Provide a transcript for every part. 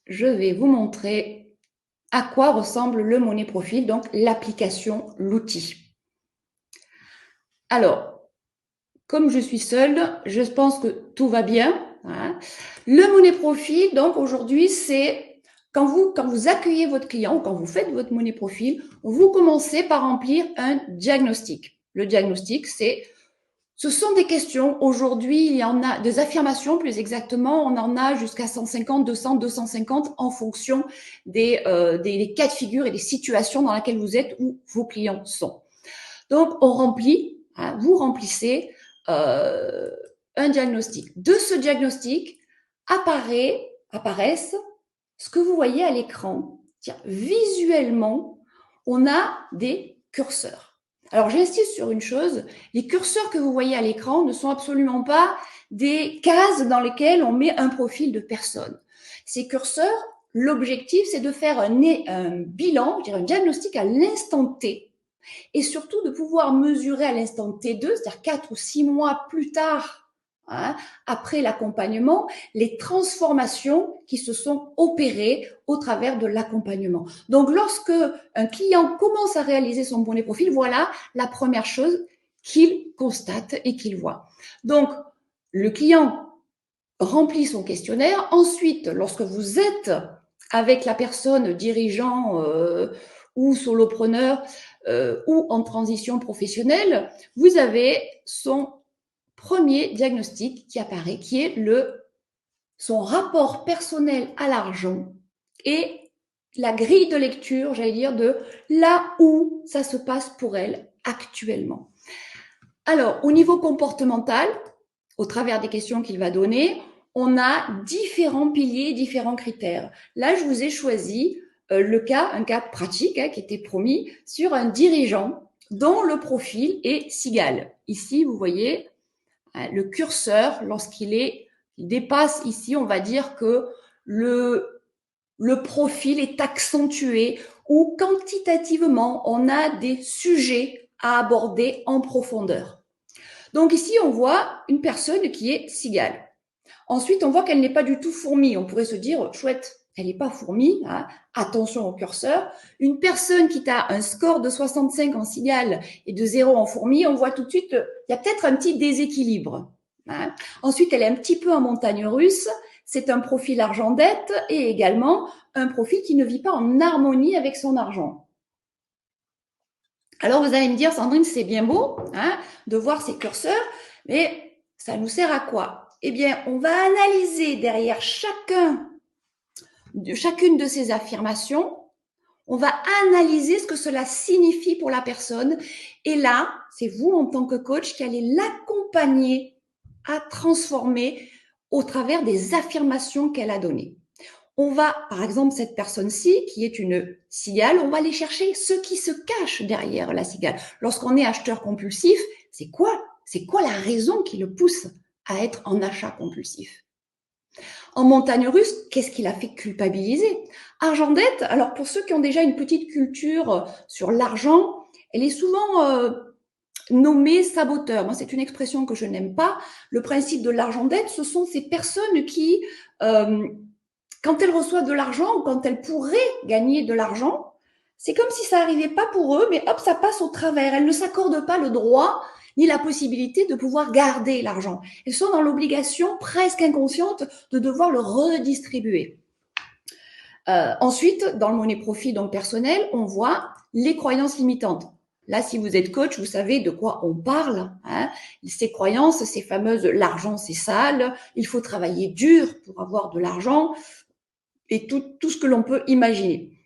je vais vous montrer à quoi ressemble le Money Profile, donc l'application, l'outil. Alors, comme je suis seule, je pense que tout va bien. Hein. Le Money Profile, donc aujourd'hui, c'est quand vous accueillez votre client, quand vous faites votre Money Profile, vous commencez par remplir un diagnostic. Le diagnostic, ce sont des questions. Aujourd'hui, il y en a des affirmations, plus exactement. On en a jusqu'à 150, 200, 250 en fonction des cas de figure et des situations dans lesquelles vous êtes ou vos clients sont. Donc, on remplit, hein, vous remplissez un diagnostic. De ce diagnostic apparaissent ce que vous voyez à l'écran. Visuellement, on a des curseurs. Alors, j'insiste sur une chose, les curseurs que vous voyez à l'écran ne sont absolument pas des cases dans lesquelles on met un profil de personne. Ces curseurs, l'objectif, c'est de faire un bilan, un diagnostic à l'instant T, et surtout de pouvoir mesurer à l'instant T2, c'est-à-dire 4 ou 6 mois plus tard, hein, après l'accompagnement, les transformations qui se sont opérées au travers de l'accompagnement. Donc, lorsque un client commence à réaliser son Money Profile, voilà la première chose qu'il constate et qu'il voit. Donc, le client remplit son questionnaire. Ensuite, lorsque vous êtes avec la personne dirigeant ou solopreneur ou en transition professionnelle, vous avez son premier diagnostic qui apparaît, qui est son rapport personnel à l'argent et la grille de lecture, j'allais dire, de là où ça se passe pour elle actuellement. Alors, au niveau comportemental, au travers des questions qu'il va donner, on a différents piliers, différents critères. Là, je vous ai choisi un cas pratique qui était promis sur un dirigeant dont le profil est Cigale. Ici, vous voyez le curseur, il dépasse ici, on va dire que le profil est accentué ou quantitativement, on a des sujets à aborder en profondeur. Donc ici, on voit une personne qui est cigale. Ensuite, on voit qu'elle n'est pas du tout fourmi. On pourrait se dire, chouette, elle n'est pas fourmi. Hein. Attention au curseur. Une personne qui a un score de 65 en cigale et de 0 en fourmi, on voit tout de suite, il y a peut-être un petit déséquilibre. Hein. Ensuite, elle est un petit peu en montagne russe. C'est un profil argent-dette et également un profil qui ne vit pas en harmonie avec son argent. Alors, vous allez me dire, Sandrine, c'est bien beau hein, de voir ces curseurs, mais ça nous sert à quoi? Eh bien, on va analyser derrière chacune de ces affirmations, on va analyser ce que cela signifie pour la personne. Et là, c'est vous, en tant que coach, qui allez l'accompagner à transformer au travers des affirmations qu'elle a données. On va, par exemple, cette personne-ci, qui est une cigale, on va aller chercher ce qui se cache derrière la cigale. Lorsqu'on est acheteur compulsif, c'est quoi la raison qui le pousse à être en achat compulsif? En montagne russe, qu'est-ce qui l'a fait culpabiliser? Argent-dette, alors pour ceux qui ont déjà une petite culture sur l'argent, elle est souvent nommée saboteur. Moi, c'est une expression que je n'aime pas. Le principe de l'argent-dette, ce sont ces personnes qui quand elles reçoivent de l'argent ou quand elles pourraient gagner de l'argent, c'est comme si ça n'arrivait pas pour eux, mais hop, ça passe au travers. Elles ne s'accordent pas le droit ni la possibilité de pouvoir garder l'argent. Elles sont dans l'obligation presque inconsciente de devoir le redistribuer. Ensuite, dans le Money Profit donc personnel, on voit les croyances limitantes. Là, si vous êtes coach, vous savez de quoi on parle. Hein. Ces croyances, ces fameuses « l'argent c'est sale »,« il faut travailler dur pour avoir de l'argent », et tout ce que l'on peut imaginer.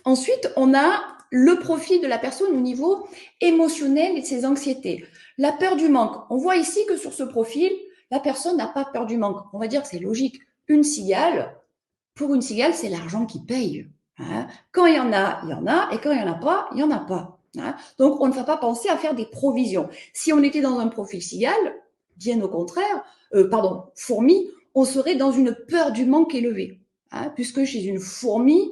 Ensuite, on a le profil de la personne au niveau émotionnel et de ses anxiétés. La peur du manque. On voit ici que sur ce profil, la personne n'a pas peur du manque. On va dire que c'est logique. Une cigale, pour une cigale, c'est l'argent qui paye. Hein. Quand il y en a, il y en a, et quand il n'y en a pas, il n'y en a pas. Hein. Donc, on ne va pas penser à faire des provisions. Si on était dans un profil cigale, bien au contraire, fourmi, on serait dans une peur du manque élevée. Hein, puisque chez une fourmi,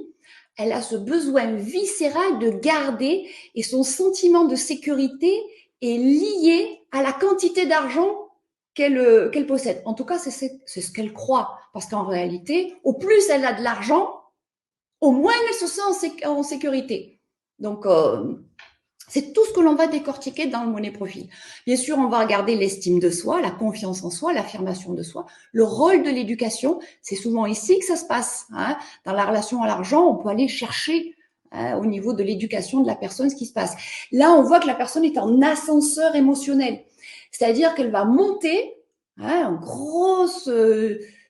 elle a ce besoin viscéral de garder et son sentiment de sécurité est lié à la quantité d'argent qu'elle possède. En tout cas, c'est ce qu'elle croit. Parce qu'en réalité, au plus elle a de l'argent, au moins elle se sent en sécurité. Donc, c'est tout ce que l'on va décortiquer dans le money profil. Bien sûr, on va regarder l'estime de soi, la confiance en soi, l'affirmation de soi, le rôle de l'éducation. C'est souvent ici que ça se passe. Hein. Dans la relation à l'argent, on peut aller chercher au niveau de l'éducation de la personne ce qui se passe. Là, on voit que la personne est en ascenseur émotionnel. C'est-à-dire qu'elle va monter un gros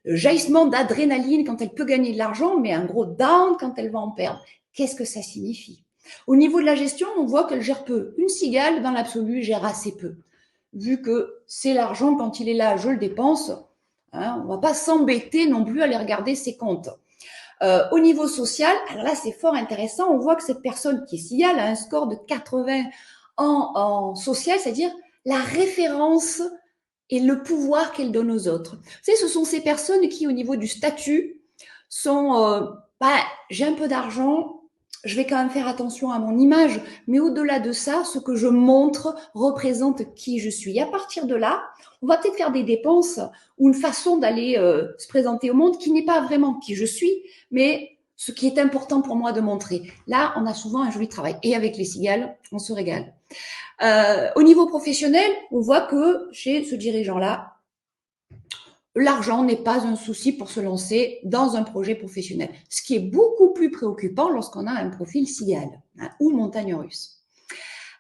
jaillissement d'adrénaline quand elle peut gagner de l'argent, mais un gros down quand elle va en perdre. Qu'est-ce que ça signifie? Au niveau de la gestion, on voit qu'elle gère peu. Une cigale, dans l'absolu, gère assez peu. Vu que c'est l'argent, quand il est là, je le dépense. Hein, on ne va pas s'embêter non plus à aller regarder ses comptes. Au niveau social, alors là, c'est fort intéressant. On voit que cette personne qui est cigale a un score de 80 en social, c'est-à-dire la référence et le pouvoir qu'elle donne aux autres. Vous savez, ce sont ces personnes qui, au niveau du statut, sont j'ai un peu d'argent, je vais quand même faire attention à mon image, mais au-delà de ça, ce que je montre représente qui je suis. Et à partir de là, on va peut-être faire des dépenses ou une façon d'aller se présenter au monde qui n'est pas vraiment qui je suis, mais ce qui est important pour moi de montrer. Là, on a souvent un joli travail. Et avec les cigales, on se régale. Au niveau professionnel, on voit que chez ce dirigeant-là, l'argent n'est pas un souci pour se lancer dans un projet professionnel. Ce qui est beaucoup plus préoccupant lorsqu'on a un profil cigale ou montagne russe.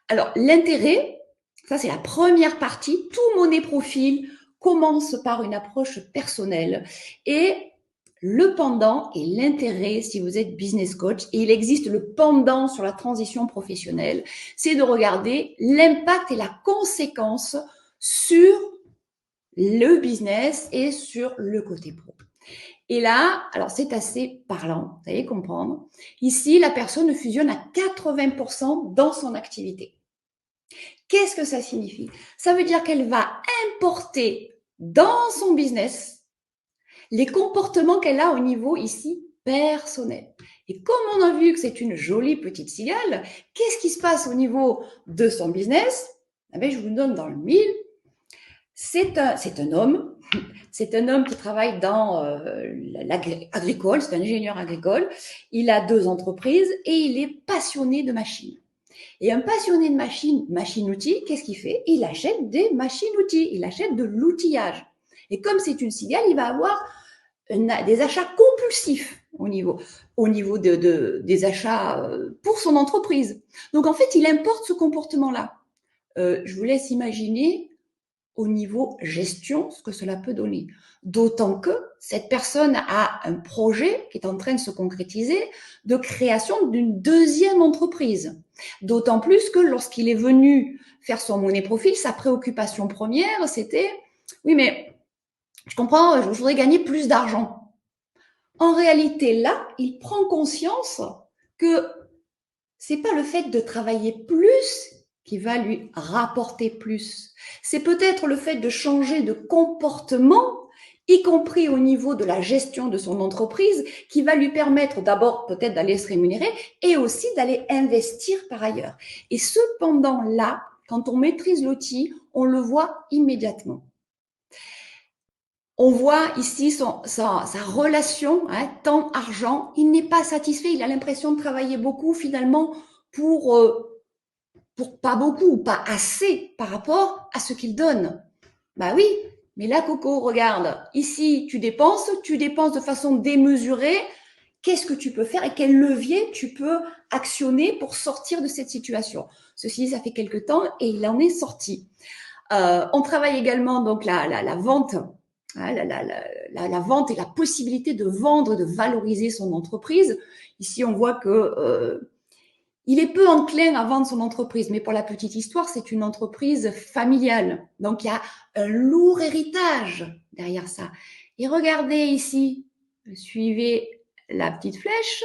Alors, l'intérêt, ça c'est la première partie. Tout money profil commence par une approche personnelle. Et le pendant et l'intérêt, si vous êtes business coach, et il existe le pendant sur la transition professionnelle, c'est de regarder l'impact et la conséquence sur le business et sur le côté pro. Et là, alors c'est assez parlant, vous allez comprendre. Ici, la personne fusionne à 80% dans son activité. Qu'est-ce que ça signifie? Ça veut dire qu'elle va importer dans son business les comportements qu'elle a au niveau ici personnel. Et comme on a vu que c'est une jolie petite cigale, qu'est-ce qui se passe au niveau de son business? Eh bien, je vous donne dans le mille. C'est un homme. C'est un homme qui travaille dans l'agricole, c'est un ingénieur agricole. Il a 2 entreprises et il est passionné de machines. Et un passionné de machines-outils, qu'est-ce qu'il fait? Il achète des machines-outils, il achète de l'outillage. Et comme c'est une cigale, il va avoir des achats compulsifs au niveau des achats pour son entreprise. Donc en fait, il importe ce comportement-là. Je vous laisse imaginer au niveau gestion, ce que cela peut donner. D'autant que cette personne a un projet qui est en train de se concrétiser de création d'une 2e entreprise. D'autant plus que lorsqu'il est venu faire son money profil, sa préoccupation première, c'était « Oui, mais je comprends, je voudrais gagner plus d'argent. » En réalité, là, il prend conscience que c'est pas le fait de travailler plus qui va lui rapporter plus. C'est peut-être le fait de changer de comportement, y compris au niveau de la gestion de son entreprise, qui va lui permettre d'abord peut-être d'aller se rémunérer et aussi d'aller investir par ailleurs. Et cependant là, quand on maîtrise l'outil, on le voit immédiatement. On voit ici sa relation, temps-argent. Il n'est pas satisfait, il a l'impression de travailler beaucoup finalement pour pas beaucoup ou pas assez par rapport à ce qu'il donne. Bah oui, mais là, Coco, regarde, ici, tu dépenses de façon démesurée. Qu'est-ce que tu peux faire et quel levier tu peux actionner pour sortir de cette situation? Ceci, ça fait quelque temps et il en est sorti. On travaille également donc la vente. La vente et la possibilité de vendre, de valoriser son entreprise. Ici, on voit que il est peu enclin à vendre son entreprise, mais pour la petite histoire, c'est une entreprise familiale. Donc, il y a un lourd héritage derrière ça. Et regardez ici, suivez la petite flèche.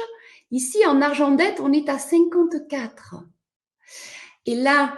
Ici, en argent dette, on est à 54. Et là,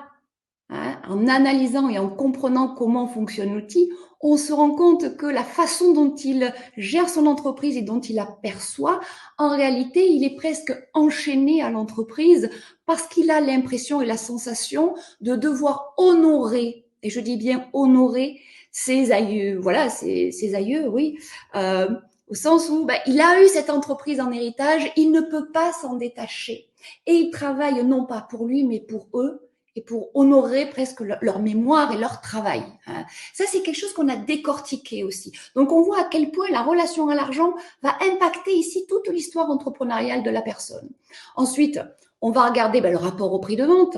en analysant et en comprenant comment fonctionne l'outil, on se rend compte que la façon dont il gère son entreprise et dont il aperçoit, en réalité, il est presque enchaîné à l'entreprise parce qu'il a l'impression et la sensation de devoir honorer, et je dis bien honorer, ses aïeux, voilà, ses aïeux, oui, au sens où il a eu cette entreprise en héritage, il ne peut pas s'en détacher. Et il travaille non pas pour lui, mais pour eux, et pour honorer presque leur mémoire et leur travail. Ça, c'est quelque chose qu'on a décortiqué aussi. Donc, on voit à quel point la relation à l'argent va impacter ici toute l'histoire entrepreneuriale de la personne. Ensuite, on va regarder le rapport au prix de vente.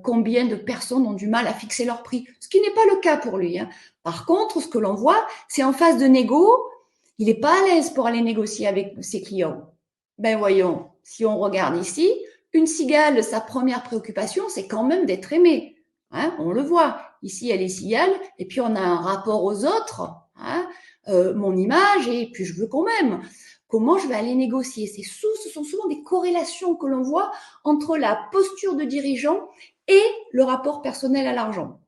Combien de personnes ont du mal à fixer leur prix, ce qui n'est pas le cas pour lui. Par contre, ce que l'on voit, c'est en phase de négo, il n'est pas à l'aise pour aller négocier avec ses clients. Ben voyons, si on regarde ici, une cigale, sa première préoccupation, c'est quand même d'être aimée. On le voit. Ici, elle est cigale, et puis on a un rapport aux autres, mon image, et puis je veux quand même. Comment je vais aller négocier? Ce sont souvent des corrélations que l'on voit entre la posture de dirigeant et le rapport personnel à l'argent.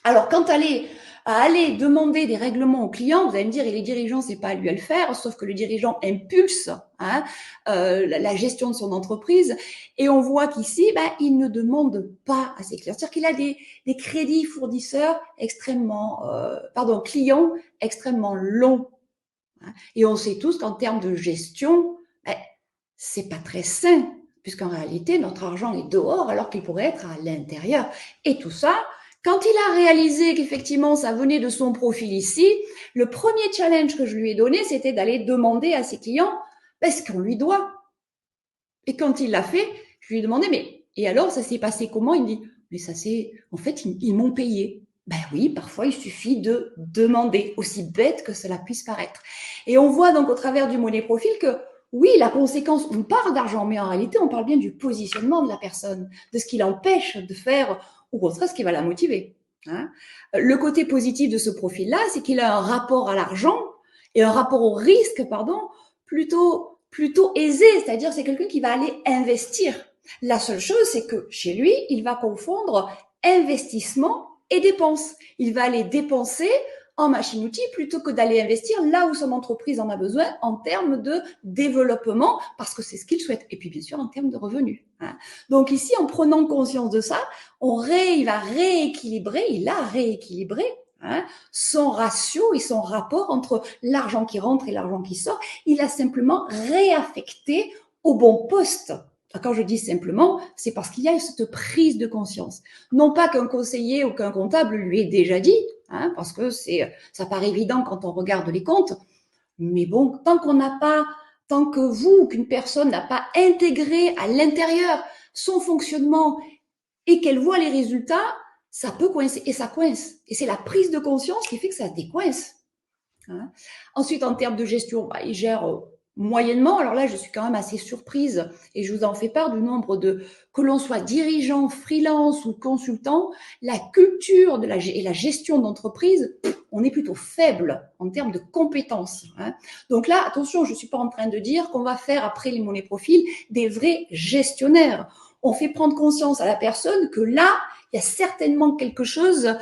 Alors, quant à aller demander des règlements aux clients, vous allez me dire, et les dirigeants, c'est pas à lui à le faire, sauf que le dirigeant impulse la gestion de son entreprise, et on voit qu'ici, il ne demande pas à ses clients. C'est-à-dire qu'il a des crédits fournisseurs clients extrêmement longs. Et on sait tous qu'en termes de gestion, c'est pas très sain, puisqu'en réalité, notre argent est dehors alors qu'il pourrait être à l'intérieur. Et tout ça, quand il a réalisé qu'effectivement ça venait de son profil ici, le premier challenge que je lui ai donné, c'était d'aller demander à ses clients ce qu'on lui doit. Et quand il l'a fait, je lui ai demandé, et alors ça s'est passé comment? Il me dit, mais en fait, ils m'ont payé. Ben oui, parfois il suffit de demander, aussi bête que cela puisse paraître. Et on voit donc au travers du money profil que oui, la conséquence, on parle d'argent, mais en réalité, on parle bien du positionnement de la personne, de ce qui l'empêche de faire, ou au contraire, ce qui va la motiver. Le côté positif de ce profil-là, c'est qu'il a un rapport à l'argent et un rapport au risque, plutôt aisé, c'est-à-dire c'est quelqu'un qui va aller investir. La seule chose, c'est que chez lui, il va confondre investissement et dépenses. Il va aller dépenser en machine-outil plutôt que d'aller investir là où son entreprise en a besoin en termes de développement, parce que c'est ce qu'il souhaite. Et puis, bien sûr, en termes de revenus. Donc ici, en prenant conscience de ça, il a rééquilibré son ratio et son rapport entre l'argent qui rentre et l'argent qui sort. Il a simplement réaffecté au bon poste. Quand je dis simplement, c'est parce qu'il y a cette prise de conscience. Non pas qu'un conseiller ou qu'un comptable lui ait déjà dit, parce que ça paraît évident quand on regarde les comptes, mais bon, tant que vous ou qu'une personne n'a pas intégré à l'intérieur son fonctionnement et qu'elle voit les résultats, ça peut coincer, et ça coince. Et c'est la prise de conscience qui fait que ça décoince. Ensuite, en termes de gestion, il gère moyennement. Alors là, je suis quand même assez surprise, et je vous en fais part du nombre que l'on soit dirigeant, freelance ou consultant, la culture et la gestion d'entreprise, on est plutôt faible en termes de compétences. Donc là, attention, je ne suis pas en train de dire qu'on va faire, après les monnaies profils, des vrais gestionnaires. On fait prendre conscience à la personne que là, il y a certainement quelque chose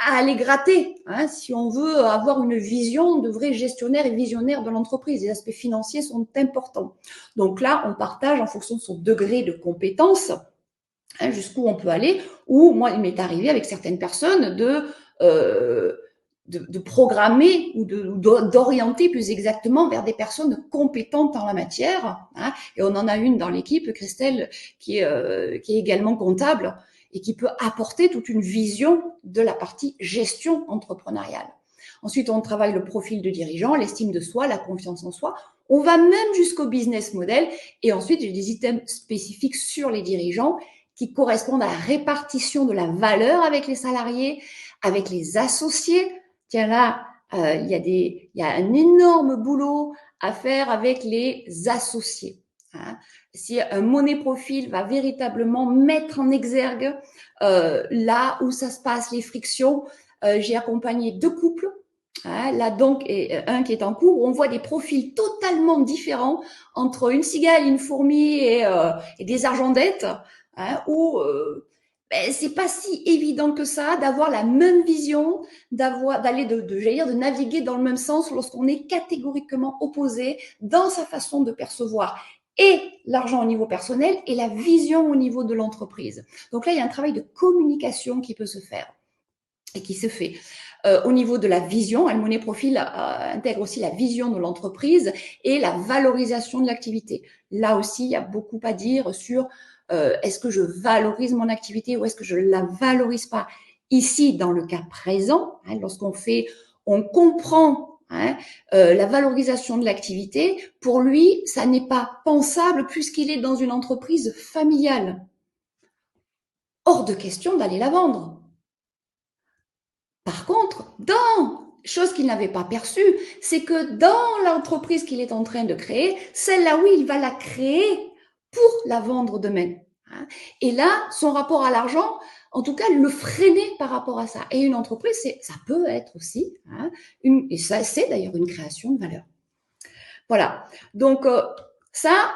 à aller gratter, si on veut avoir une vision de vrai gestionnaire et visionnaire de l'entreprise. Les aspects financiers sont importants. Donc là, on partage en fonction de son degré de compétence, jusqu'où on peut aller. Ou moi, il m'est arrivé avec certaines personnes de programmer ou d'orienter plus exactement vers des personnes compétentes en la matière. Et on en a une dans l'équipe, Christelle, qui est également comptable, et qui peut apporter toute une vision de la partie gestion entrepreneuriale. Ensuite, on travaille le profil de dirigeant, l'estime de soi, la confiance en soi. On va même jusqu'au business model. Et ensuite, j'ai des items spécifiques sur les dirigeants qui correspondent à la répartition de la valeur avec les salariés, avec les associés. Tiens là, il y a un énorme boulot à faire avec les associés. Si un money profil va véritablement mettre en exergue là où ça se passe, les frictions. J'ai accompagné 2 couples, là donc, et un qui est en cours, où on voit des profils totalement différents entre une cigale, une fourmi et des argentettes, où c'est pas si évident que ça d'avoir la même vision, de naviguer dans le même sens lorsqu'on est catégoriquement opposé dans sa façon de percevoir et l'argent au niveau personnel et la vision au niveau de l'entreprise. Donc là, il y a un travail de communication qui peut se faire et qui se fait. Au niveau de la vision, le Money Profile intègre aussi la vision de l'entreprise et la valorisation de l'activité. Là aussi, il y a beaucoup à dire sur est-ce que je valorise mon activité ou est-ce que je ne la valorise pas. Ici, dans le cas présent, lorsqu'on fait, on comprend la valorisation de l'activité. Pour lui, ça n'est pas pensable puisqu'il est dans une entreprise familiale. Hors de question d'aller la vendre. Par contre, chose qu'il n'avait pas perçue, c'est que dans l'entreprise qu'il est en train de créer, celle-là, oui, il va la créer pour la vendre demain. Et là, son rapport à l'argent, en tout cas, le freiner par rapport à ça. Et une entreprise, ça peut être aussi, et ça, c'est d'ailleurs une création de valeur. Voilà. Donc, ça,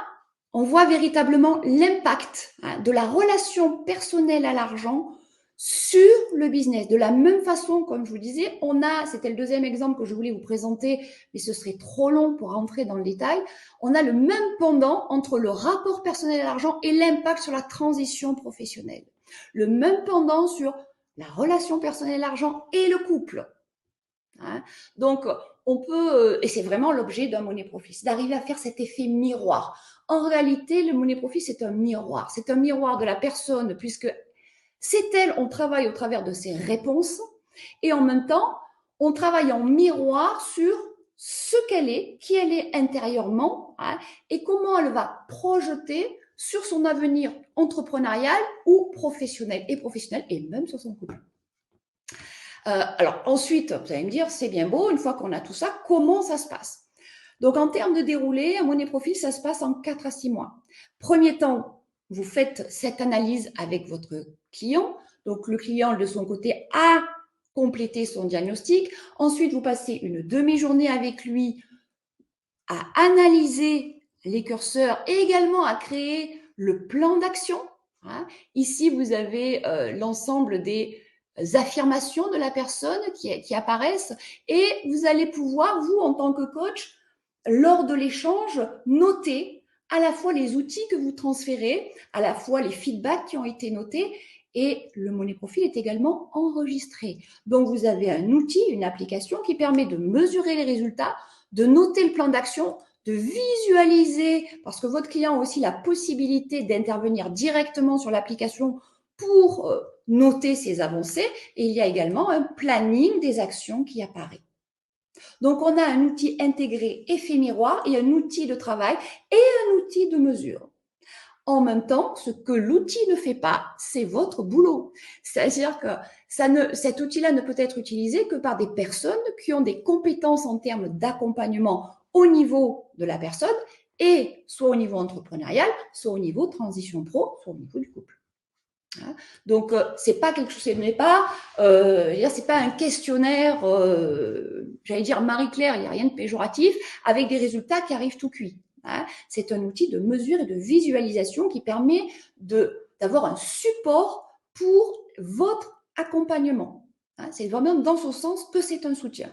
on voit véritablement l'impact de la relation personnelle à l'argent sur le business. De la même façon, comme je vous disais, c'était le deuxième exemple que je voulais vous présenter, mais ce serait trop long pour rentrer dans le détail. On a le même pendant entre le rapport personnel à l'argent et l'impact sur la transition professionnelle. Le même pendant sur la relation personnelle à l'argent et le couple. Donc, on peut, et c'est vraiment l'objet d'un Money Profile, c'est d'arriver à faire cet effet miroir. En réalité, le Money Profile, c'est un miroir. C'est un miroir de la personne, puisque c'est elle, on travaille au travers de ses réponses, et en même temps, on travaille en miroir sur ce qu'elle est, qui elle est intérieurement, et comment elle va projeter sur son avenir entrepreneurial ou professionnel, et même sur son couple. Alors ensuite, vous allez me dire, c'est bien beau, une fois qu'on a tout ça, comment ça se passe? Donc en termes de déroulé, un Money Profile, ça se passe en 4 à 6 mois. Premier temps, vous faites cette analyse avec votre client. Donc le client, de son côté, a complété son diagnostic. Ensuite, vous passez une demi-journée avec lui à analyser les curseurs et également à créer le plan d'action. Ici, vous avez l'ensemble des affirmations de la personne qui apparaissent et vous allez pouvoir, vous, en tant que coach, lors de l'échange, noter à la fois les outils que vous transférez, à la fois les feedbacks qui ont été notés et le Money Profile est également enregistré. Donc, vous avez un outil, une application qui permet de mesurer les résultats, de noter le plan d'action, de visualiser, parce que votre client a aussi la possibilité d'intervenir directement sur l'application pour noter ses avancées. Et il y a également un planning des actions qui apparaît. Donc, on a un outil intégré effet miroir et un outil de travail et un outil de mesure. En même temps, ce que l'outil ne fait pas, c'est votre boulot. C'est-à-dire que cet outil-là ne peut être utilisé que par des personnes qui ont des compétences en termes d'accompagnement au niveau de la personne et soit au niveau entrepreneurial, soit au niveau transition pro, soit au niveau du couple. Donc, c'est pas quelque chose, c'est pas un questionnaire, j'allais dire Marie-Claire, il n'y a rien de péjoratif, avec des résultats qui arrivent tout cuits. C'est un outil de mesure et de visualisation qui permet d'avoir un support pour votre accompagnement. C'est vraiment dans ce sens que c'est un soutien.